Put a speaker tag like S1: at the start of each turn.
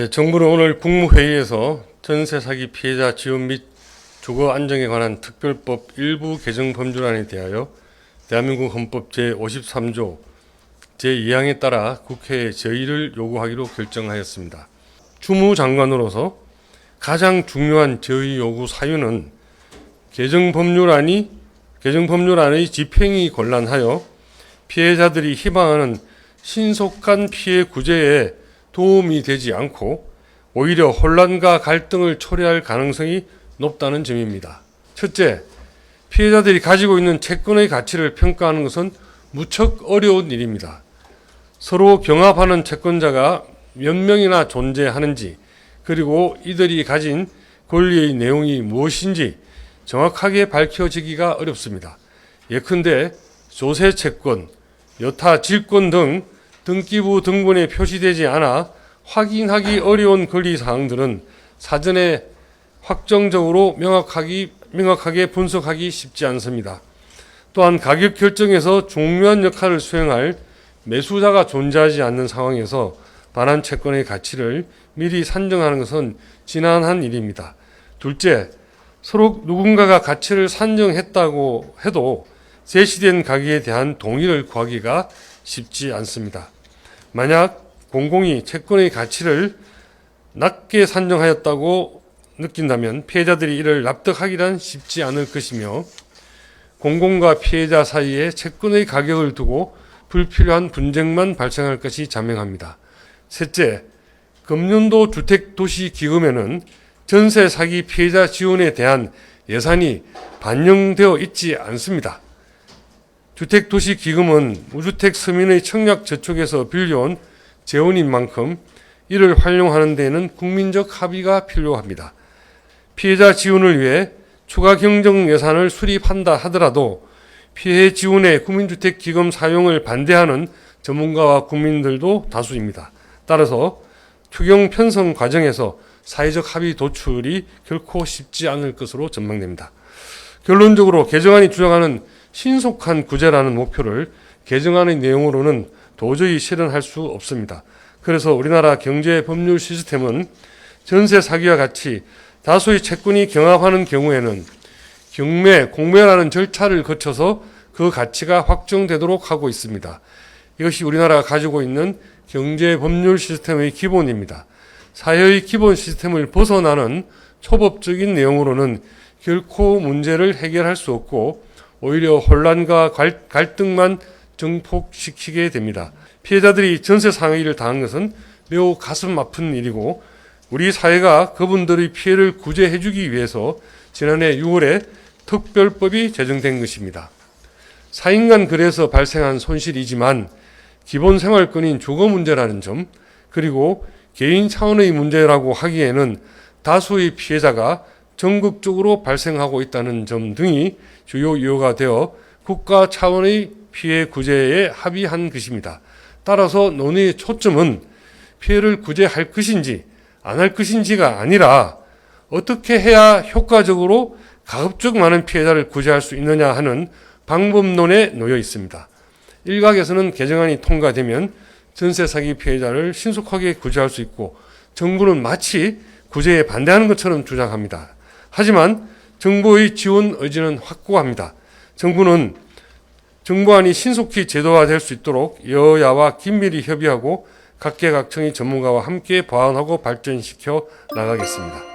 S1: 정부는 오늘 국무회의에서 전세 사기 피해자 지원 및 주거 안정에 관한 특별법 일부 개정 법률안에 대하여 대한민국 헌법 제53조 제2항에 따라 국회에 저의를 요구하기로 결정하였습니다. 추무장관으로서 가장 중요한 저의 요구 사유는 개정 법률안의 집행이 곤란하여 피해자들이 희망하는 신속한 피해 구제에 도움이 되지 않고 오히려 혼란과 갈등을 초래할 가능성이 높다는 점입니다. 첫째, 피해자들이 가지고 있는 채권의 가치를 평가하는 것은 무척 어려운 일입니다. 서로 경합하는 채권자가 몇 명이나 존재하는지, 그리고 이들이 가진 권리의 내용이 무엇인지 정확하게 밝혀지기가 어렵습니다. 예컨대 조세채권, 여타 질권 등 등기부 등본에 표시되지 않아 확인하기 어려운 권리사항들은 사전에 확정적으로 명확하게 분석하기 쉽지 않습니다. 또한 가격 결정에서 중요한 역할을 수행할 매수자가 존재하지 않는 상황에서 반환 채권의 가치를 미리 산정하는 것은 지난한 일입니다. 둘째, 서로 누군가가 가치를 산정했다고 해도 제시된 가격에 대한 동의를 구하기가 쉽지 않습니다. 만약 공공이 채권의 가치를 낮게 산정하였다고 느낀다면 피해자들이 이를 납득하기란 쉽지 않을 것이며, 공공과 피해자 사이에 채권의 가격을 두고 불필요한 분쟁만 발생할 것이 자명합니다. 셋째, 금년도 주택도시기금에는 전세 사기 피해자 지원에 대한 예산이 반영되어 있지 않습니다. 주택도시기금은 무주택 서민의 청약 저축에서 빌려온 재원인 만큼 이를 활용하는 데에는 국민적 합의가 필요합니다. 피해자 지원을 위해 추가 경정 예산을 수립한다 하더라도 피해 지원에 국민주택기금 사용을 반대하는 전문가와 국민들도 다수입니다. 따라서 추경 편성 과정에서 사회적 합의 도출이 결코 쉽지 않을 것으로 전망됩니다. 결론적으로 개정안이 주장하는 신속한 구제라는 목표를 개정안의 내용으로는 도저히 실현할 수 없습니다. 그래서 우리나라 경제 법률 시스템은 전세 사기와 같이 다수의 채권이 경합하는 경우에는 경매, 공매라는 절차를 거쳐서 그 가치가 확정되도록 하고 있습니다. 이것이 우리나라가 가지고 있는 경제 법률 시스템의 기본입니다. 사회의 기본 시스템을 벗어나는 초법적인 내용으로는 결코 문제를 해결할 수 없고 오히려 혼란과 갈등만 증폭시키게 됩니다. 피해자들이 전세 상해를 당한 것은 매우 가슴 아픈 일이고, 우리 사회가 그분들의 피해를 구제해주기 위해서 지난해 6월에 특별법이 제정된 것입니다. 4인간 거래에서 발생한 손실이지만 기본 생활권인 주거 문제라는 점, 그리고 개인 차원의 문제라고 하기에는 다수의 피해자가 전국적으로 발생하고 있다는 점 등이 주요 이유가 되어 국가 차원의 피해 구제에 합의한 것입니다. 따라서 논의의 초점은 피해를 구제할 것인지 안 할 것인지가 아니라 어떻게 해야 효과적으로 가급적 많은 피해자를 구제할 수 있느냐 하는 방법론에 놓여 있습니다. 일각에서는 개정안이 통과되면 전세 사기 피해자를 신속하게 구제할 수 있고, 정부는 마치 구제에 반대하는 것처럼 주장합니다. 하지만 정부의 지원 의지는 확고합니다. 정부안이 신속히 제도화될 수 있도록 여야와 긴밀히 협의하고 각계각층의 전문가와 함께 보완하고 발전시켜 나가겠습니다.